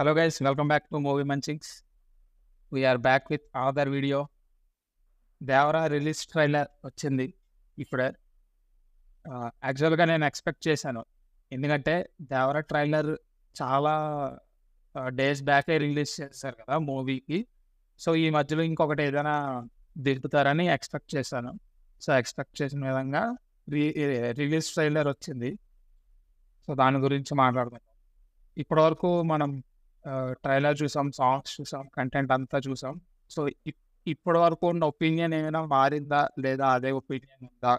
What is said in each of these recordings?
Hello guys, welcome back to Movie Munchings. We are back with another video. Devara release trailer వచ్చింది ఇప్పుడే. యాక్చువల్గా నేను expect చేశాను, ఎందుకంటే దేవరా ట్రైలర్ చాలా డేస్ బ్యాకే రిలీజ్ చేశారు కదా మూవీకి. సో ఈ మధ్యలో ఇంకొకటి ఏదైనా దిగుతారని ఎక్స్పెక్ట్ చేశాను. సో ఎక్స్పెక్ట్ చేసిన విధంగా రిలీజ్ ట్రైలర్ వచ్చింది. సో దాని గురించి మాట్లాడుకుందాం. ఇప్పటివరకు మనం ట్రైలర్ చూసాం, సాంగ్స్ చూసాం, కంటెంట్ అంతా చూసాం. సో ఇప్పటి వరకు ఉన్న ఒపీనియన్ ఏమైనా మారిందా లేదా అదే ఒపీనియన్ ఉందా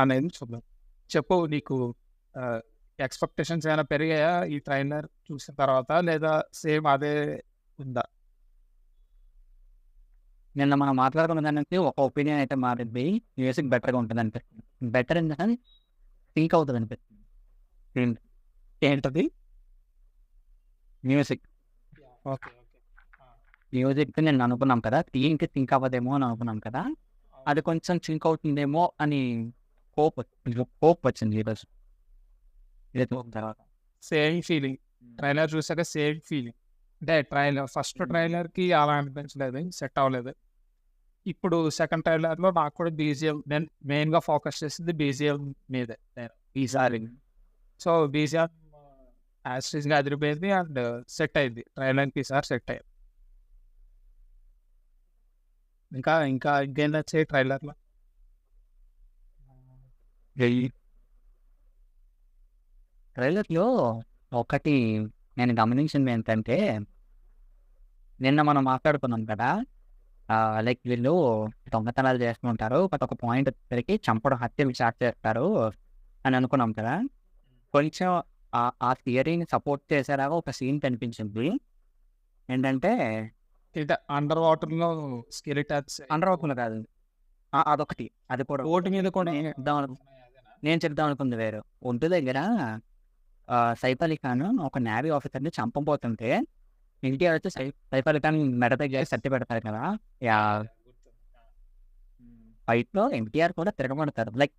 అనేది చూద్దాం. చెప్పు, నీకు ఎక్స్పెక్టేషన్స్ ఏమైనా పెరిగాయా ఈ ట్రైలర్ చూసిన తర్వాత, లేదా సేమ్ అదే ఉందా? నిన్న మనం మాట్లాడుకున్న దానికి ఒక ఒపీనియన్ అయితే మారింది. మ్యూజిక్ బెటర్గా ఉంటుంది అనిపిస్తుంది. బెటర్ ఎందుకని థింక్ అవుతుంది అనిపిస్తుంది. ఏంటది? మ్యూజిక్ ఓకే మ్యూజిక్ నేను అనుకున్నాం కదా, థింక్ అవ్వదేమో అని అనుకున్నాం కదా, అది కొంచెం థింక్ అవుతుందేమో అని హోప్ వచ్చింది ఈరోజు. తర్వాత సేమ్ ఫీలింగ్, ట్రైలర్ చూసాక సేమ్ ఫీలింగ్. అంటే ఫస్ట్ ట్రైలర్కి అలా అనిపించలేదు, సెట్ అవ్వలేదు. ఇప్పుడు సెకండ్ ట్రైలర్లో నాకు కూడా బీజిఎం, నేను మెయిన్గా ఫోకస్ చేసింది బీజిఎం మీదే నేను ఈసారి. సో బీజిఎం యాస్టీస్గా అదిరిపోయింది అండ్ సెట్ అయింది ట్రైలర్కి, ఈసారి సెట్ అయింది. ఇంకేం నచ్చాయి ట్రైలర్లో? ట్రైలర్లో ఒకటి నేను గమనించింది ఏంటంటే, నిన్న మనం మాట్లాడుకున్నాం కదా, లైక్ వీళ్ళు దొంగతనాలు చేస్తుంటారు, ఒక పాయింట్ వచ్చేసరికి చంపడం, హత్యలు స్టార్ట్ చేస్తారు అని అనుకున్నాం కదా. కొంచెం ఆ థియరీని సపోర్ట్ చేసేలాగా ఒక సీన్ కనిపించింది. ఏంటంటే అండర్ వాటర్లో స్కెలిటన్స్, అండర్ వాటర్లో కాదు, అదొకటి. అది కూడా ఓటు మీద కూడా నేను చెప్దాం అనుకుంది వేరు. ఒంటి దగ్గర సైఫ్ అలీ ఖాన్ ఒక నేవీ ఆఫీసర్ని చంపబోతుంటే ఎన్టీఆర్ వచ్చి సైఫ్ అలీ ఖాన్ మెడ దగ్గర సత్తి పెడతారు కదా. ఫైట్లో ఎన్టీఆర్ కూడా తిరగబడతారు, లైక్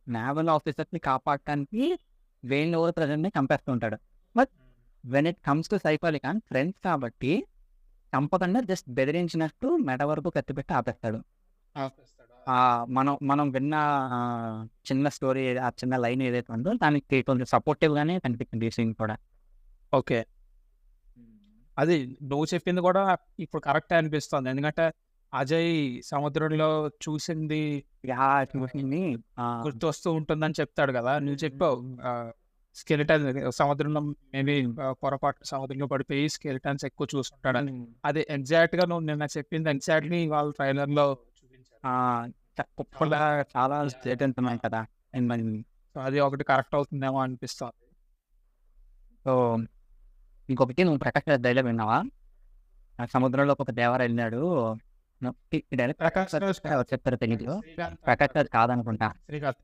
నేవల్ ఆఫీసర్ని కాపాడటానికి వేణు ఓవర్ ప్రజల్ని చంపేస్తుంటాడు. But when it comes to Saif Ali Khan, friends కాబట్టి చంపకుండా జస్ట్ బెదిరించినట్టు మెడ వరకు కత్తిపెట్టి ఆపేస్తాడు. మనం విన్న చిన్న స్టోరీ, ఆ చిన్న లైన్ ఏదైతే ఉందో దానికి కొంచెం సపోర్టివ్గానే కనిపిస్తుంది ఈ సీన్ కూడా. ఓకే, అది నువ్వు చెప్పింది కూడా ఇప్పుడు కరెక్ట్ అనిపిస్తుంది. ఎందుకంటే అజయ్ సముద్రంలో చూసింది గుర్తు వస్తూ ఉంటుందని చెప్తాడు కదా. నువ్వు చెప్పావు స్కెలిటన్ సముద్రంలో మేబీ పొరపాటు సముద్రంలో పడిపోయి స్కెలిటన్స్ ఎక్కువ చూస్తుంటాడని. అది ఎగ్జాక్ట్ గా నువ్వు నిన్న చెప్పింది ఎగ్జాక్ట్లీ వాళ్ళ ట్రైలర్ లో చాలా స్టేట్మెంట్స్ ఉన్నాయి కదా. సో అది ఒకటి కరెక్ట్ అవుతుందేమో అనిపిస్తుంది. సో ఇంకొకటి, నువ్వు ప్రకాష్ రాజ్ డైలాగ్ విన్నావా? సముద్రంలో ఒక దేవర వెళ్ళాడు, చెప్తారు తెలియదు, ప్రకాష్ రాజ్ కాదనుకుంటా. శ్రీకాంత్,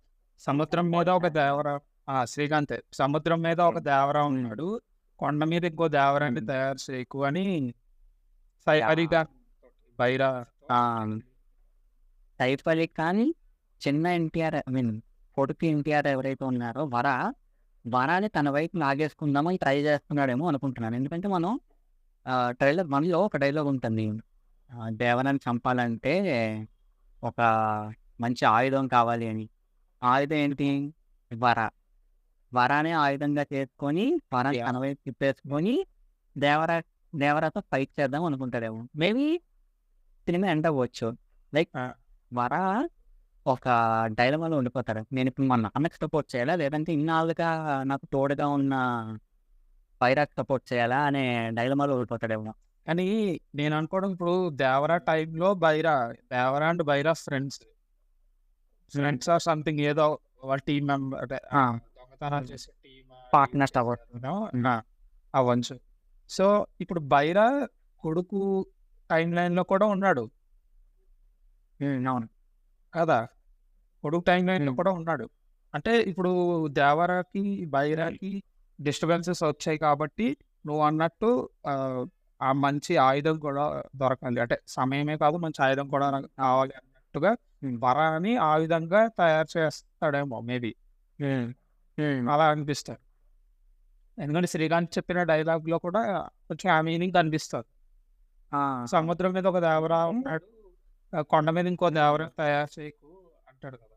సముద్రం మీద ఒక దేవర, శ్రీకాంత్ సముద్రం మీద ఒక దేవర ఉన్నాడు, కొండ మీద ఇంకో దేవరాన్ని తయారు చేయకు అని సైఫ్ అలీ ఖాన్ చిన్న ఎన్టీఆర్, కొడుకు ఎన్టీఆర్ ఎవరైతే ఉన్నారో వరాన్ని తన వైపు లాగేసుకుందామని ట్రై చేస్తున్నాడేమో అనుకుంటున్నాను. ఎందుకంటే మనం ట్రైలర్ 1లో ఒక డైలాగ్ ఉంటుంది, దేవరాన్ని చంపాలంటే ఒక మంచి ఆయుధం కావాలి అని. ఆయుధం ఏంటి? వరానే ఆయుధంగా చేసుకొని వరాన్ని తన వైపు తిప్పేసుకొని దేవరాతో ఫైట్ చేద్దాం అనుకుంటాడేమో. మేబీ సినిమా ఎండ్ అవ్వచ్చు. లైక్ వర ఒక డైలమాలో ఉండిపోతాడు, నేను ఇప్పుడు మా నాన్నకి సపోర్ట్ చేయాలా లేదంటే ఇన్నాళ్ళుగా నాకు తోడుగా ఉన్న వైరాకి సపోర్ట్ చేయాలా అనే డైలమాలో ఉండిపోతాడేమో. కానీ నేను అనుకోవడం, ఇప్పుడు దేవరా టైంలో Devara and Baira friends or something, ఏదో వాళ్ళ టీమ్ మెంబర్, దొంగతనాలు చేసే టీమ్ పార్ట్నర్స్ అవ్వచ్చు. సో ఇప్పుడు బైరా కొడుకు టైం లైన్లో కూడా ఉన్నాడు అవును కదా, కొడుకు టైం లైన్లో కూడా ఉన్నాడు. అంటే ఇప్పుడు దేవరాకి బైరాకి డిస్టర్బెన్సెస్ వచ్చాయి కాబట్టి నువ్వు అన్నట్టు ఆ మంచి ఆయుధం కూడా దొరకాలి, అంటే సమయమే కాదు మంచి ఆయుధం కూడా కావాలి అన్నట్టుగా వరాన్ని ఆయుధంగా తయారు చేస్తాడేమో మేబీ, అలా అనిపిస్తాడు. ఎందుకంటే శ్రీకాంత్ చెప్పిన డైలాగ్లో కూడా కొంచెం ఆ మీనింగ్ కనిపిస్తుంది. సముద్రం మీద ఒక దేవరా ఉన్నాడు, కొండ మీద ఇంకో దేవరా తయారు చేయకు అంటాడు కదా.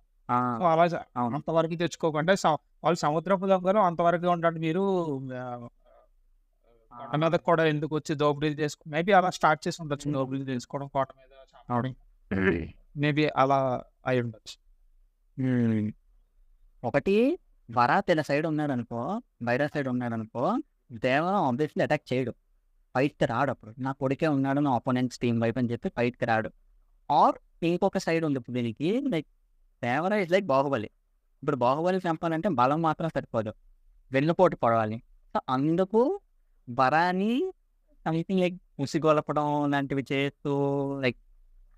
సో అలా అంతవరకు తెచ్చుకోకండి, వాళ్ళు సముద్రపు దగ్గర అంతవరకు ఉండండి, మీరు కొండ మీద కూడా ఎందుకు వచ్చి దోపిడీలు చేసుకో, మేబీ అలా స్టార్ట్ చేసి ఉండొచ్చు దోపిడీలు చేసుకోవడం కోట మీద, మేబీ అలా అయి ఉండొచ్చు. ఒకటి వరా తెల సైడ్ ఉన్నాడు అనుకో, బైరా సైడ్ ఉన్నాడు అనుకో, దేవ ఆబ్వియస్లీ అటాక్ చేయడు, ఫైట్కి రాడు. అప్పుడు నా కొడుకే ఉన్నాడు నా ఆపోనెంట్స్ టీం వైపు అని చెప్పి ఫైట్కి రాడు. ఆర్ ఇంకొక సైడ్ ఉంది ఇప్పుడు దీనికి, like Devara is like Baahubali. ఇప్పుడు బాహుబలి చంపాలంటే బలం మాత్రం సరిపోదు, వెన్నుపోటు పడవాలి. సో అందుకు వరాని సంథింగ్ లైక్ ముసిగొలపడం లాంటివి చేస్తూ లైక్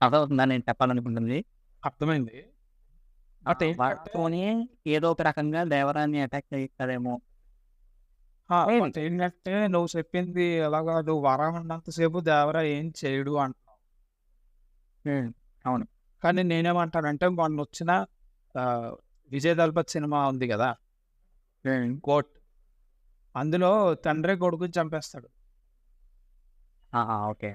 అర్థమవుతుందని నేను చెప్పాలనుకుంటుంది. అర్థమైంది. వాటితోనే ఏదో ఒక రకంగా దేవరాన్ని అటాక్ చేస్తారేమో. ఏంటంటే నువ్వు చెప్పింది ఎలాగా, నువ్వు వరం ఉన్నంతసేపు దేవరా ఏం చేయడు అంటున్నావు. అవును, కానీ నేనేమంటానంటే మొన్న వచ్చిన విజయ్ దళపతి సినిమా ఉంది కదా కోట్, అందులో తండ్రి కొడుకుని చంపేస్తాడు. ఓకే.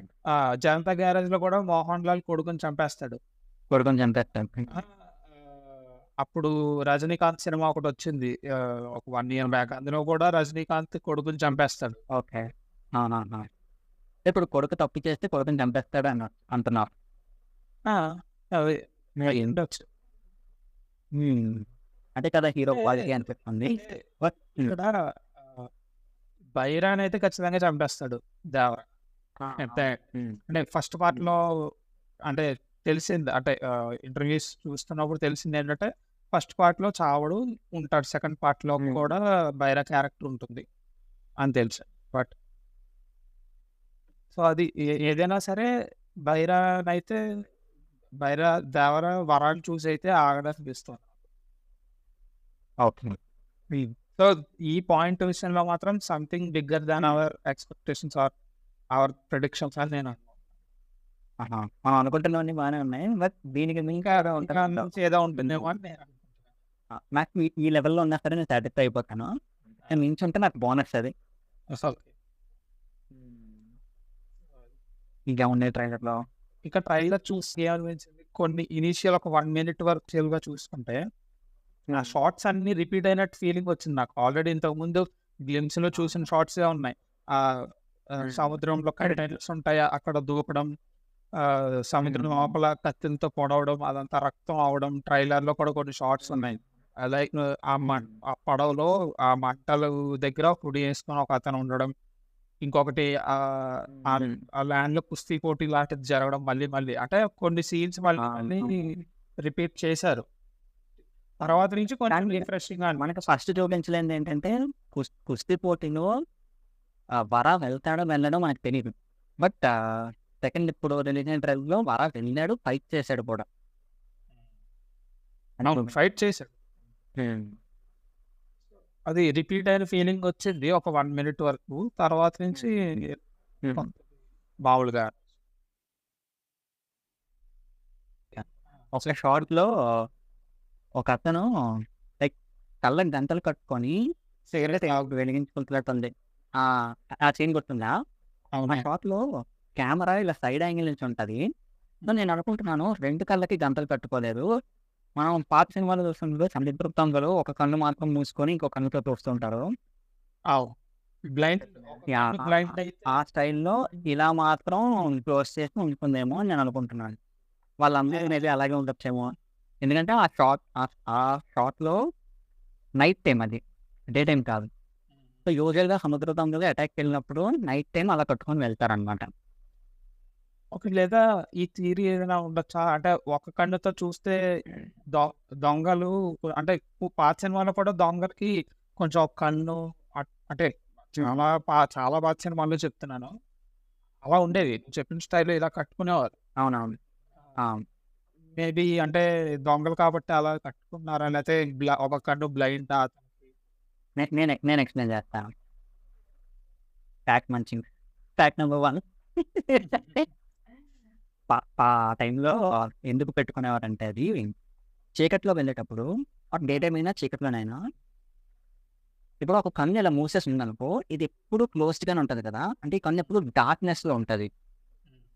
జనతా గ్యారేజ్ లో కూడా మోహన్ లాల్ కొడుకుని చంపేస్తాడు. కొడుకుని చంపేస్తాడు. అప్పుడు రజనీకాంత్ సినిమా ఒకటి వచ్చింది ఒక 1 year బ్యాక్, అందులో కూడా రజనీకాంత్ కొడుకుని చంపేస్తాడు. ఓకే. ఇప్పుడు కొడుకు తప్పు చేస్తే కొడుకుని చంపేస్తాడు అని అంటున్నారు. ఉండొచ్చు. అదే కదా హీరో క్వాలిటీ అనిపిస్తుంది. ఇక్కడ బైరాన్ అయితే ఖచ్చితంగా చంపేస్తాడు దేవరా. అంటే ఫస్ట్ పార్ట్ లో అంటే తెలిసింది, అంటే ఇంటర్వ్యూస్ చూస్తున్నప్పుడు తెలిసింది ఏంటంటే ఫస్ట్ పార్ట్ లో చావడు ఉంటాడు, సెకండ్ పార్ట్ లో కూడా బైరా క్యారెక్టర్ ఉంటుంది అని తెలుసు. బట్ సో అది ఏదైనా సరే బైరా దేవరా వరాన్ని చూసి అయితే ఆగడనిపిస్తుంది. ఓకే. సో ఈ పాయింట్ విషయంలో మాత్రం something bigger than our expectations or our predictions అని నేను మనం అనుకుంటున్నవన్నీ బాగానే ఉన్నాయి, బట్ దీనికి ఇంకా ఏదో ఉంటుందేమో అని నేను నాకు ఈ లెవెల్లో ఉన్నా సరే నేను సాటిస్ఫై అయిపోతాను. నేను నించుంటే నాకు బోనస్ అది. అసలు ఇంకా ఉండే ట్రైలర్లో ఇక ట్రైలర్ చూసి ఏమనిపించింది, కొన్ని ఇనీషియల్ ఒక 1 minute వరకు గా చూసుకుంటే ఆ షార్ట్స్ అన్ని రిపీట్ అయినట్టు ఫీలింగ్ వచ్చింది నాకు. ఆల్రెడీ ఇంతకుముందు గ్లిమ్స్ లో చూసిన షార్ట్సే ఉన్నాయి. సముద్రంలో కంటైనర్స్ ఉంటాయి, అక్కడ దూకడం, సముద్రం లోపల కత్తిలతో పొడవడం, అదంతా రక్తం అవడం. ట్రైలర్ లో కూడా కొన్ని షార్ట్స్ ఉన్నాయి. లైక్ ఆ పడవలో ఆ మంటలు దగ్గర కుడి వేసుకొని ఒక అతను ఉండడం, ఇంకొకటి ఆ ల్యాండ్ లో కుస్తీ పోటీ లాంటిది జరగడం మళ్ళీ మళ్ళీ, అంటే కొన్ని సీన్స్ మళ్ళీ రిపీట్ చేశారు. తర్వాత నుంచి కొంచెం రిఫ్రెషింగ్ గా మనకు ఫస్ట్ చూపించలేదు ఏంటంటే కుస్తీ పోటీలో వరా వెళ్తాడో వెళ్ళడో మనకు తెలియదు. బట్ సెకండ్ ఇప్పుడు రిలీజ్ అయిన ట్రైలర్ లో వరా వెళ్ళాడు, ఫైట్ చేశాడు కూడా. ఫైట్ చేశాడు, అది రిపీట్ అయిన ఫీలింగ్ వచ్చింది ఒక 1 minute వరకు. తర్వాత నుంచి మామూలుగా ఒక షార్ట్ లో ఒక అతను లైక్ కళ్ళకి గంటలు కట్టుకొని సిగరెట్ వెలిగించుకుంటున్నట్టుంది. ఆ సీన్ గుర్తుందా? ఆ షాట్ లో కెమెరా ఇలా సైడ్ యాంగిల్ నుంచి ఉంటుంది. సో నేను అనుకుంటున్నాను 2 కళ్ళకి గంటలు కట్టుకోలేదు. మనం పాత సినిమాలు చూస్తుంటే సందిగ్ధంలో ఒక కన్ను మాత్రం మూసుకొని ఇంకో కన్నుతో చూస్తుంటారు. ఆ స్టైల్లో ఇలా మాత్రం క్లోజ్ చేసి ఉంటుందేమో అని నేను అనుకుంటున్నాను. వాళ్ళందరూ అనేది అలాగే ఉండొచ్చేమో, ఎందుకంటే ఆ షాట్లో నైట్ టైం, అది డే టైం కాదు. సో యూజువల్గా సముద్రతంలో అటాక్ వెళ్ళినప్పుడు నైట్ టైం అలా కట్టుకొని వెళ్తారనమాట. లేదా ఈ థియరీ ఏదైనా ఉండొచ్చా, అంటే ఒక కన్నుతో చూస్తే దొంగలు, అంటే పాత సినిమాలో కూడా దొంగలకి కొంచెం ఒక కన్ను, అంటే చాలా పాత సినిమాల్లో చెప్తున్నాను, అలా ఉండేది. చెప్పిన స్టైల్లో ఇలా కట్టుకునేవారు. అవునవును. మేబీ అంటే దొంగలు కాబట్టి అలా కట్టుకున్నారా, లేకపోతే ఒక కన్ను బ్లైండ్? నేను ఎక్స్ప్లెయిన్ చేస్తాను. ఫ్యాక్ట్ నెంబర్ 1, ఆ టైంలో ఎందుకు పెట్టుకునేవారంటే అది చీకట్లో వెళ్ళేటప్పుడు, డే టైం అయినా చీకట్లోనైనా ఇప్పుడు ఒక కన్ను ఇలా మూసేసి ఉందనుకో, ఇది ఎప్పుడు క్లోజ్డ్‌గానే ఉంటది కదా! అంటే ఈ కన్ను ఎప్పుడు డార్క్‌నెస్‌లో ఉంటది.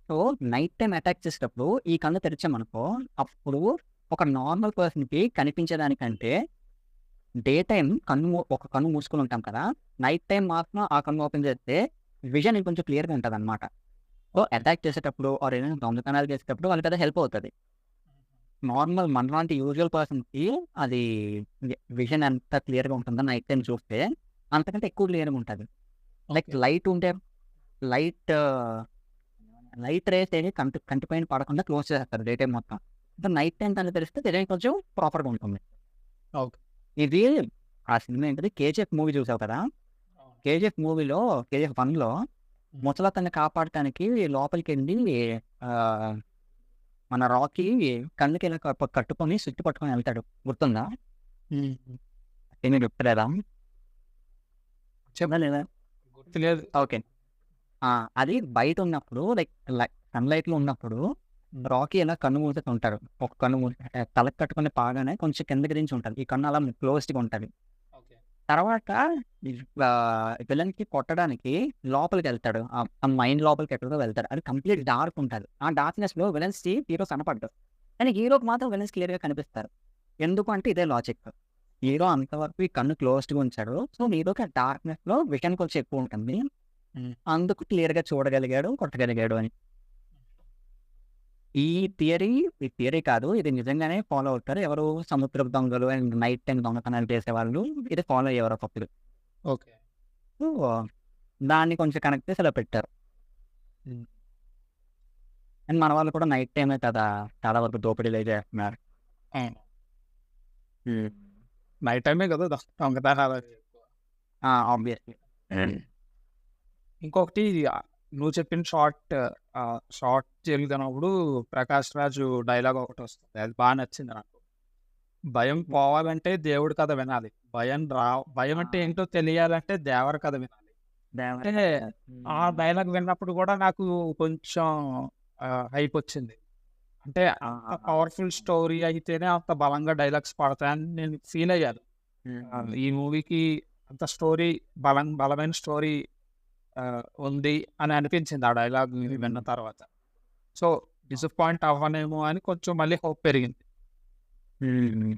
సో, నైట్ టైమ్ అటాక్ చేసేటప్పుడు ఈ కన్ను తెరిచామనుకో, అప్పుడు ఒక నార్మల్ పర్సన్‌కి కనిపించేదానికంటే డే టైమ్ ఒక కన్ను మూసుకొని ఉంటాం కదా! నైట్ టైమ్ మాత్రం ఆ కన్ను ఓపెన్ చేస్తే విజన్ ఇంకొంచెం క్లియర్‌గా ఉంటదనమాట. సో, అటాక్ చేసేటప్పుడు ఆర్ ఏదైనా దొంగతనాలు చేసేటప్పుడు వాళ్ళకి అది హెల్ప్ అవుతది. నార్మల్ మనలాంటి యూజువల్ పర్సన్‌కి అది విజన్ ఎంత క్లియర్‌గా ఉంటుందో నైట్ టైమ్ చూస్తే అంతకంటే ఎక్కువ క్లియర్‌గా ఉంటది. Like okay. లైట్ ఉంటే లైట్ లైట్ రేస్ ఏవి కంటి పైన పడకుండా క్లోజ్ చేసేస్తారు డే టైమ్ మొత్తం. సో, నైట్ టైమ్ కనుక తెరిస్తే విజన్ కొంచెం ప్రాపర్‌గా ఉంటుంది. ఓకే. ఇది ఆ సినిమా ఏంటిది 'కేజీఎఫ్' మూవీ చూసావు కదా! అవును. 'కేజీఎఫ్' మూవీలో 'కేజీఎఫ్ 1లో' ముసలతన్ని కాపాడటానికి లోపలికెళ్ళి ఆహ్, మన 'రాకీ' కళ్ళకి ఇలా కట్టుకొని సుత్తి పట్టుకొని వెళ్తాడు. గుర్తుందా? హ్మ్. ఏమీ గుర్తులేదా? చెప్పు. ఉందా లేదా? గుర్తులేదు. ఓకే. ఆ! అది బయటున్నప్పుడు సన్‌లైట్‌లో ఉన్నప్పుడు హ్మ్. రాకీ ఇలా కన్ను మూసేసి ఉంటాడు. ఒక కన్ను తలకి కట్టుకుని పాగానే కొంచెం కిందకి దించి ఉంటది. ఈ కన్ను అలా క్లోజ్డ్‌గా ఉంటది. ఓకే. తర్వాత విలన్‌కి కొట్టడానికి లోపలికెళ్తాడు. ఆ మైన్ లోపలికి ఎక్కడికో వెళ్తాడు. అది కంప్లీట్ డార్క్ ఉంటది. ఆ డార్క్‌నెస్‌లో విలన్స్‌కి హీరో కనపడ్డు. కానీ హీరోకి మాత్రం విలన్స్ క్లియర్‌గా కనిపిస్తారు. ఎందుకు అంటే ఇదే లాజిక్. హీరో అంతవరకు ఈ కన్ను క్లోజ్డ్‌గా ఉంచాడు. సో, హీరోకి ఆ డార్క్‌నెస్‌లో విజన్ కొంచెం ఎక్కువ ఉంటుంది. హ్మ్. అందుకు క్లియర్‌గా చూడగలిగాడు, కొట్టగలిగాడు అని. ఈ ఈ థియరీ కాదు. ఇది నిజంగానే ఫాలో అవుతారు. ఎవరు సముద్రపు దొంగలు అండ్ నైట్ టైమ్ దొంగతనాలు చేసేవాళ్ళు ఇది ఫాలో అయ్యేవారు ఒకప్పుడు. ఓకే. సో, దాన్ని కొంచెం కనెక్ట్ చేసి ఇలా పెట్టారు. హ్మ్. అండ్ మన వాళ్ళు కూడా నైట్ టైమే కదా! చాలా వరకు దోపిడీలయి చేస్తున్నారు. అవును. హ్మ్. నైట్ టైమే కదా దొంగతనాలు అవి ఎక్కువ. ఆబ్వియస్‌లీ. ఇంకొకటి నువ్వు చెప్పిన షార్ట్ జరుగుతున్నప్పుడు 'ప్రకాష్ రాజు' డైలాగ్ ఒకటొస్తుంది. అది బా నచ్చింది నాకు. భయం పోవాలంటే దేవుడి కథ వినాలి. భయం అంటే ఆ! ఏంటో తెలియాలంటే దేవర కథ వినాలి. దేవర అంటే కథ. ఆ హ్మ్. డైలాగ్ విన్నప్పుడు కూడా నాకు కొంచెం హైపొచ్చింది. అంటే అంత పవర్‌ఫుల్ స్టోరీ అయితేనే అంత బలంగా డైలాగ్స్ పడతాయని నేను ఫీల్ అయ్యాను. హ్మ్. ఈ మూవీకి అంత బలమైన స్టోరీ ఉంది అని అనిపించింది ఆ డైలాగ్ విన్న తర్వాత. సో, డిసప్పాయింట్ అవ్వనేమో అని కొంచెం మళ్ళీ హోప్ పెరిగింది. హ్మ్.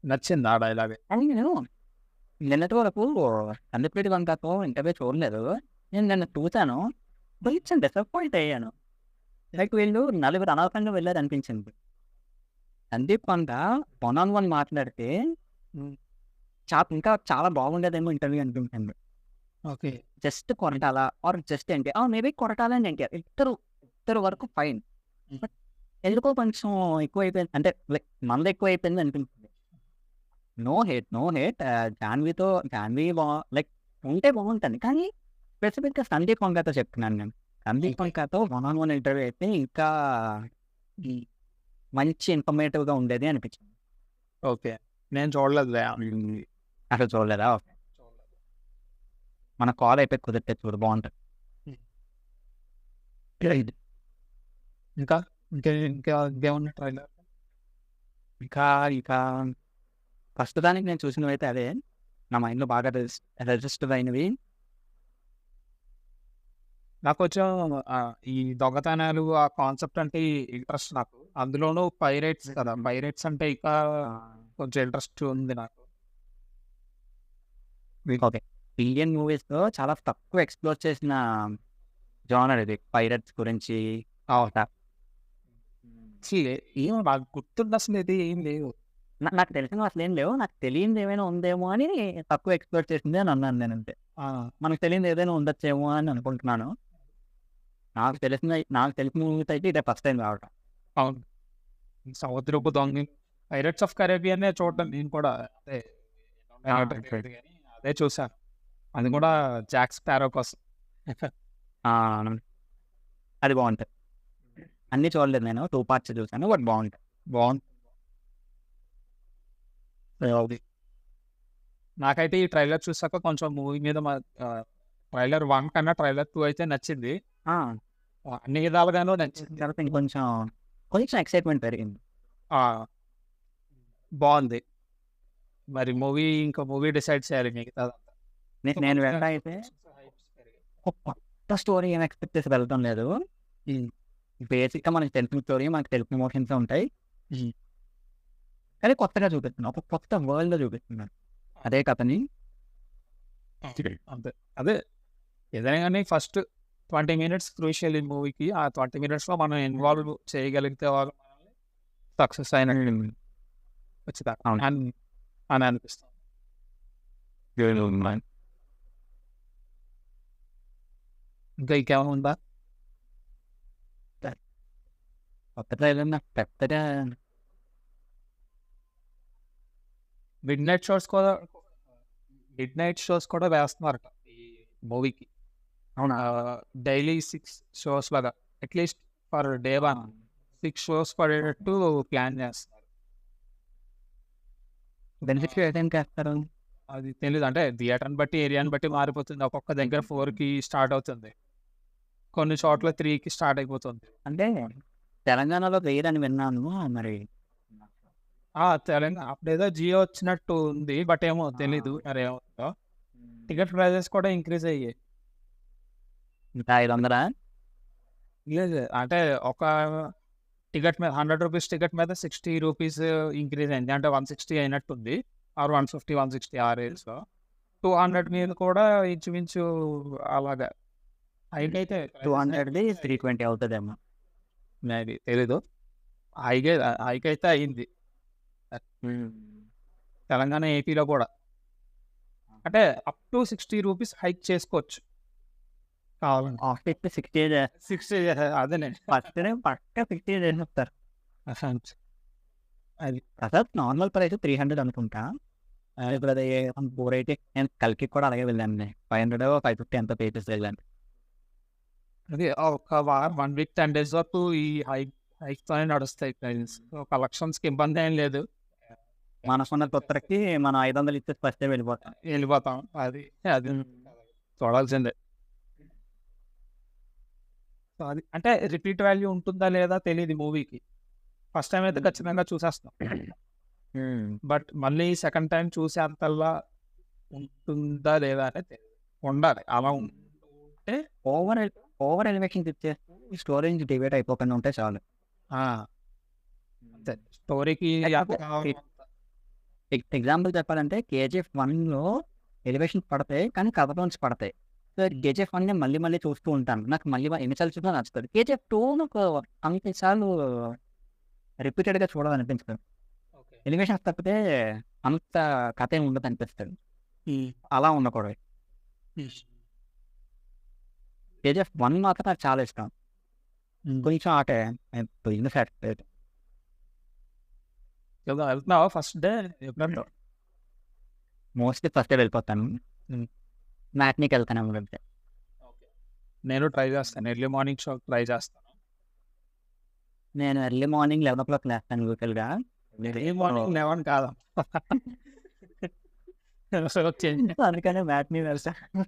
నచ్చింది ఆ డైలాగే. కానీ నేను నిన్నటి వరకు 'సందీప్ వంకతో' ఇంటర్వ్యూ చూడలేదు. నేను నిన్న చూసాను. కొంచెం డిసప్పాయింట్ అయ్యాను. లైక్ వీళ్ళు నలుగురు అనవసరంగా వెళ్లారనిపించింది. 'సందీప్ వంక' వన్ ఆన్ వన్ మాట్లాడితే హ్మ్. ఇంకా చాలా బాగుండేదేమో ఇంటర్వ్యూ అనిపించింది. Okay. Just Koratala or just NTR. Maybe Koratala and NTR ఇద్దరు వరకు ఫైన్. హ్మ్. బట్ ఎందుకో కొంచెం ఎక్కువైపోయింది. అంటే లైక్ మనది ఎక్కువైపోయింది అనిపించింది. No hate, no hate. Janhvi like ఉంటే బాగుంటది. కానీ స్పెసిఫిక్‌గా సందీప్ వంకతో చెప్తున్నాను నేను. సందీప్ ఓకే. వంకతో వన్ ఆన్ వన్ ఇంటర్వ్యూ అయితే ఇంకా హ్మ్. మంచి ఇన్ఫర్మేటివ్‌గా ఉండేది అనిపించింది. ఓకే. నేను చూడలేదులే ఆ హ్మ్. అసలు చూడలేదా? ఓకే. చూడలేదు. మన కాల్ అయిపోయి కుదిరితే చూడు బావుంటది. హ్మ్. ఇంకా ఇంకేమున్నాయి ట్రైలర్? ఇంకా ఇంకా ప్రస్తుతానికి నేను చూసినవైతే అదే. నా మైండ్‌లో బాగా రిజిస్టర్ అయినవి. నాకు కొంచెం ఈ దొంగతనాలు ఆ కాన్సెప్ట్ అంటే ఇంట్రెస్ట్ నాకు. అందులోనూ పైరేట్స్ కదా! పైరేట్స్ అంటే ఇంకా ఆహ్, కొంచెం ఇంట్రెస్ట్ ఉంది నాకు. ఓకే. ఇండియన్ మూవీస్‌లో చాలా తక్కువ ఎక్స్‌ప్లోర్ చేసిన జోనర్ ఇది. పైరట్స్ గురించి అట్లా. ఛీ! ఏమో నాకు గుర్తుందసలు ఏం లేవు. నాకు తెలిసినవి అసలేం లేవు. నాకు తెలియనిది ఏమైనా ఉందేమో అని తక్కువ ఎక్స్‌ప్లోర్ చేసింది అని అన్నాను నేనంతే. ఆ! మనకు తెలియనిది ఏదైనా ఉండొచ్చేమో అని అనుకుంటున్నాను. నాకు తెలిసిన మూవీస్ అయితే ఇదే ఫస్ట్ టైమ్ రావటం. అవును. సముద్రపు దొంగలు, 'పైరేట్స్ ఆఫ్ కరేబియనే' చూడడం నేను కూడా అదే ఆ! ఏంటో తెలీదు గానీ అదే చూసాను. అది కూడా 'జాక్ స్పారో' కోసం. ఆ! అది బావుంటది. అన్నీ చూడలేదు నేను. 2 పార్ట్స్ చూసాను. బట్ బావుంటాయి. బావుంది. అది. నాకైతే ఈ ట్రైలర్ చూసాక కొంచెం మూవీ మీద ట్రైలర్ 1 కన్నా ట్రైలర్ 2 అయితే నచ్చింది. ఆ! అన్ని విధాలుగాను నచ్చింది. తర్వాత కొంచెం ఎక్సైట్‌మెంట్ పెరిగింది. ఆ! బావుంది. మరి ఇంకో మూవీ డిసైడ్ చేయాలి మిగతా నేను వెంట అయితే ఒక కొత్త స్టోరీ ఏం ఎక్స్పెక్ట్ చేసి వెళ్ళటం లేదు. బేసిక్గా మనకి తెలిసిన స్టోరీ, మనకి తెలిసిన ఎమోషన్స్ ఉంటాయి, కానీ కొత్తగా చూపిస్తున్నాను, ఒక కొత్త వరల్డ్లో చూపిస్తున్నాను అదే కథని. అంతే, అదే ఏదైనా కానీ ఫస్ట్ 20 minutes క్రూషియల్ ఈ మూవీకి. ఆ 20 minutesలో మనం ఇన్వాల్వ్ చేయగలిగితే వాళ్ళు సక్సెస్ అయినట్టు వచ్చిందా అని అనిపిస్తుంది. ఇంకా ఇంకేమైనా ఉందా? కొత్త ట్రైలర్ నాకు పెద్దగా మిడ్ నైట్ షోస్ కూడా వేస్తున్నారట ఈ మూవీకి. అవునా? డైలీ 6 shows లాగా, అట్లీస్ట్ ఫర్ డే 1 6 shows పడేటట్టు ప్లాన్ చేస్తున్నారు. బెనిఫిట్స్ ఏ టైంకి వేస్తారు అది తెలీదు, అంటే థియేటర్ని బట్టి ఏరియాని బట్టి మారిపోతుంది. ఒక్కొక్క దగ్గర 4కి స్టార్ట్ అవుతుంది, కొన్ని చోట్ల 3కి స్టార్ట్ అయిపోతుంది. అంటే తెలంగాణలో వేయదని విన్నాను. మరి తెలంగాణ అప్పుడేదో జియో వచ్చినట్టు ఉంది, బట్ ఏమో తెలీదు మరి ఏమవుతుందో. టికెట్ ప్రైజెస్ కూడా ఇంక్రీజ్ అయ్యాయి. ఇంకా 500 లేదు, అంటే ఒక టికెట్ మీద 100 rupees టికెట్ మీద 60 rupees ఇంక్రీజ్ అయింది, అంటే 160 అయినట్టుంది, ఆర్ 150 160 ఆ రేంజ్లో. 200 మీద కూడా ఇంచుమించు అలాగా హైక్ అయితే 200ది 320 అవుతుందేమో. మేబీ తెలీదు, హైక్ అయితే అయింది తెలంగాణ ఏపీలో కూడా. అంటే అప్ టు 60 rupees హైక్ చేసుకోవచ్చు కావాలంటే. ఆఫీస్ 60 60 అదేనండి ఫస్ట్ పక్క 60 చేసేస్తారు. అది ప్రసాద్ నార్మల్ ప్రైస్ 300 అనుకుంటా. ఇప్పుడు అది 480. నేను కల్కి కూడా అలాగే వెళ్ళాను, 500 550 ఎంత పే చేసి వెళ్ళాను. అది ఒక 1 week 10 days వరకు ఈ హైక్తోనే నడుస్తాయి ప్రైజెస్. కలెక్షన్స్కి ఇబ్బంది ఏం లేదు, మనకున్న కొత్తకి మనం 500 ఇచ్చేసి ఫస్ట్ వెళ్ళిపోతాం. అది చూడాల్సిందే. సో అది అంటే రిపీట్ వాల్యూ ఉంటుందా లేదా తెలియదు మూవీకి. ఫస్ట్ టైం అయితే ఖచ్చితంగా చూసేస్తాం, బట్ మళ్ళీ సెకండ్ టైం చూసే అంతల్లా ఉంటుందా లేదా అనేది తెలియదు. ఉండాలి, అలా ఉంటే ఓవర్ ఎలివేషన్ ఇచ్చేసి స్టోరీ నుంచి డివైడ్ అయిపోకుండా ఉంటే చాలు. అంతే, స్టోరీకి ఎగ్జాంపుల్ చెప్పాలంటే KGF 1లో ఎలివేషన్ పడతాయి, కానీ కథలోంచి పడతాయి. సో KGF 1ని మళ్ళీ మళ్ళీ చూస్తూ ఉంటాను, నాకు మళ్ళీ ఎన్నిసార్లు చూసినా నచ్చుతుంది. KGF 2 నాకు అన్నిసార్లు రిపీటెడ్గా చూడాలనిపించుతుంది. ఎలివేషన్స్ తప్పితే అంత కథ ఏమి ఉండదు అనిపిస్తుంది, అలా ఉండకూడదు. KGF 1 మాత్రం నాకు చాలా ఇష్టం. కొంచెం ఆటే పోయిన ఫ్యాక్ట్ వెళ్తున్నావా ఫస్ట్ డే? ఎప్పుడంటావు? మోస్ట్లీ ఫస్ట్ డే వెళ్ళిపోతాను, మ్యాట్నీకి వెళ్తాను. వెళ్తే నేను ట్రై చేస్తాను, ఎర్లీ మార్నింగ్ షో ట్రై చేస్తాను. నేను ఎర్లీ మార్నింగ్ 11 o'clock లేస్తాను యూజువల్గా. ఎర్లీ మార్నింగ్ 11 కాదా? అందుకనే మ్యాట్నీ వెళ్తాను.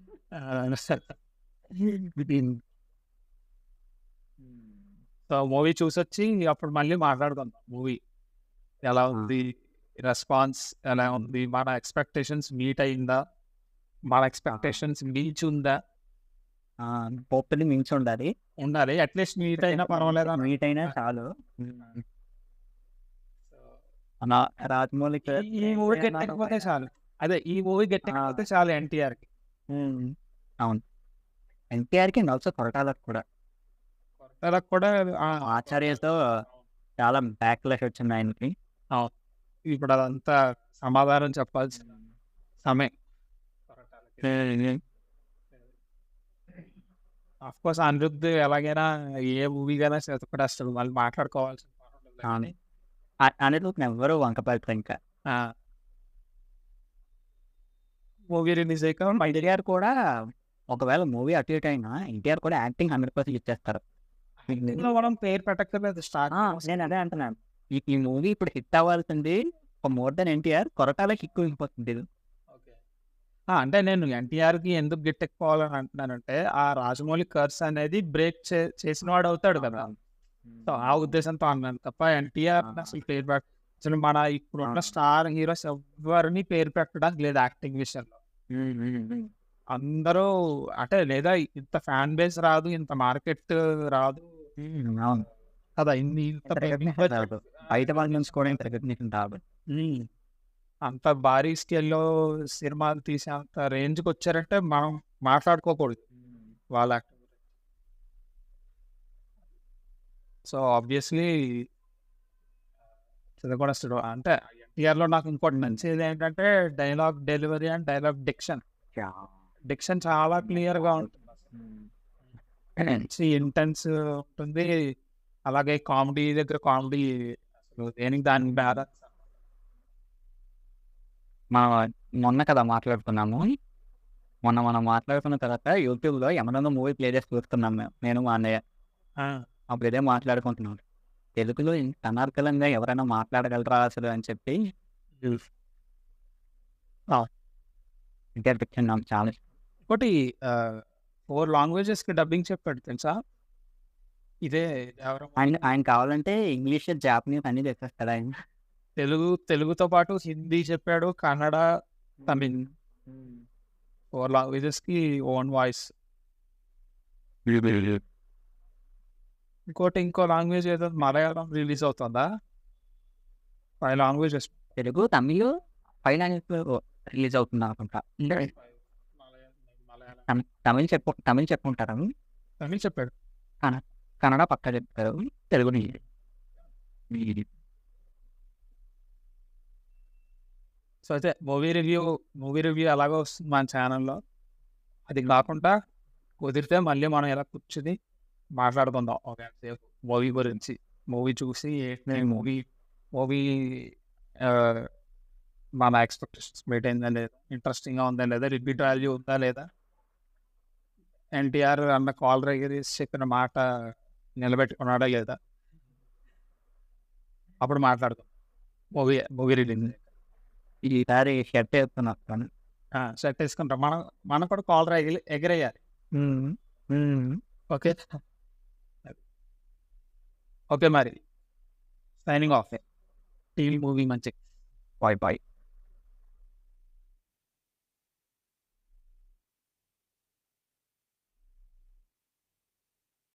సో మూవీ చూసొచ్చి అప్పుడు మళ్ళీ మాట్లాడుకుందాం, మూవీ ఎలా ఉంది, రెస్పాన్స్ ఎలా ఉంది, మన ఎక్స్పెక్టేషన్స్ మీట్ అయిందా, మన ఎక్స్పెక్టేషన్స్ మీచ్ ఉందా. పోపుని మించి ఉండాలి, అట్లీస్ట్ మీట్ అయినా పర్వాలేదా, మీట్ అయినా చాలు. రాజమౌళి ఈ మూవీ గెట్టకపోతే చాలు, అదే ఈ మూవీ గెట్టకపోతే చాలు ఎన్టీఆర్కి. అవును, ఎన్టీఆర్కి ఆల్సో కొరటాలకు కూడా ఆచార్యతో చాలా బ్యాక్లాష్ వచ్చింది ఆయనకి. ఇప్పుడు అదంతా సమాధానం చెప్పాల్సిన సమయం. ఆఫ్ కోర్స్ అనిరుద్ధ్ ఎలాగైనా ఏ మూవీగైనా చేతపడేస్తాడు, మళ్ళీ మాట్లాడుకోవాల్సిన అనిరుద్ధ్ ఎవరు వంకపడతారు. ఇంకా మూవీ రిలీజ్ అయ్యాక ఎన్టీఆర్ కూడా ఒకవేళ మూవీ అటు ఇటు అయినా ఎన్టీఆర్ కూడా యాక్టింగ్ 100% ఇచ్చేస్తారు. మనం పేరు పెట్టక్కర్లేదు స్టార్ట్. నేను అదే అంటున్నాను, ఈ మూవీ ఇప్పుడు హిట్ అవ్వాల్సింది మోర్ దెన్ ఎన్టీఆర్, కొరటాలకి ఎక్కువ అయిపోతుంది. అంటే నేను ఎన్టీఆర్కి ఎందుకు గిట్టెక్కిపోవాలని అంటున్నానంటే, ఆ రాజమౌళి కర్స్ అనేది బ్రేక్ చేసిన వాడు అవుతాడు కదా, సో ఆ ఉద్దేశంతో అన్నాను తప్ప ఎన్టీఆర్ అసలు పేరు అసలు మన ఇప్పుడున్న స్టార్ హీరోస్ ఎవరిని పేరు పెట్టడానికి లేదు యాక్టింగ్ విషయంలో. అందరూ అంటే లేదా ఇంత ఫ్యాన్ బేస్ రాదు, ఇంత మార్కెట్ రాదు అవును. కదా, ఇంత ఇంత recognition రాదు. బయట వాళ్ళ నుంచి కూడా ఇంత recognition రాదు. అంత భారీ స్కేల్లో సినిమాలు తీసేంత రేంజ్కి వచ్చారంటే మనం మాట్లాడుకోకూడదు వాళ్ళ యాక్టింగ్. So obviously చదవకొనొస్తాడు. అంటే ఎన్టీఆర్‌లో నాకు ఇంకోటి నచ్చేది ఏంటంటే dialogue delivery and dialogue diction. Diction చాలా క్లియర్‌గా ఉంటుంది. మంచి ఇంటెన్స్ ఉంటుంది. అలాగే కామెడీ దగ్గర కామెడీ అసలు దేనికి దానికి బ్యాలెన్స్. మనం మొన్న కదా మాట్లాడుకున్నాము. మొన్న మనం మాట్లాడుకున్న తర్వాత యూట్యూబ్‌లో యమదొంగ మూవీ ప్లే చేసి చూస్తున్నాం నేను మా అన్నయ్య. ఆ! అప్పుడు ఇదే మాట్లాడుకుంటున్నాం. తెలుగులో ఇంత అనర్గళంగా ఎవరైనా మాట్లాడగలరా అసలు అని చెప్పి ఎన్టీఆర్ పిక్చర్ నాకు చాలా ఇష్టం. ఇంకోటి 4 లాంగ్వేజెస్‌కి డబ్బింగ్ చెప్పాడు తెలుసా? ఇదే ఎవరో ఆయన కావాలంటే ఇంగ్లీష్, జాపనీస్ అన్నీ తెచ్చేస్తాడు ఆయన. తెలుగుతో పాటు హిందీ చెప్పాడు, కన్నడ, తమిళ్ 4 లాంగ్వేజెస్‌కి ఓన్ వాయిస్. ఇంకో లాంగ్వేజ్ ఏదో మలయాళం రిలీజ్ అవుతుందా? 5 లాంగ్వేజెస్. తెలుగు, తమిళ్, 5 లాంగ్వేజ్‌లో రిలీజ్ అవుతుంది అనుకుంటా. తమిళ్ చెప్పుకుంటారు. తమిళ్ చెప్పాడు. కన్నడ పక్కా చెప్తారు. తెలుగుని సో అయితే మూవీ రివ్యూ అలాగే వస్తుంది మన ఛానల్లో. అది కాకుండా కుదిరితే మళ్ళీ మనం ఇలా కూర్చుని మాట్లాడుకుందాం ఒక సేపు మూవీ గురించి. మూవీ చూసి మూవీ మన ఎక్స్పెక్టేషన్స్ మీట్ అయిందా లేదా, ఇంట్రెస్టింగ్గా ఉందా లేదా, రిపీట్ వాల్యూ ఉందా లేదా, ఎన్టీఆర్ అన్న కాలర్ ఎగిరేసి చెప్పిన మాట నిలబెట్టుకున్నాడా లేదా, అప్పుడు మాట్లాడుకుందాం మూవీ రిలీజ్. ఈసారి షర్ట్ వేసుకున్నాను. సెట్ వేసుకుంటాం. మనం కూడా కాలర్ ఎగిరేయాలి. ఓకే ఓకే మరి సైనింగ్ ఆఫ్. టీవీ మూవీ మంచి. బాయ్.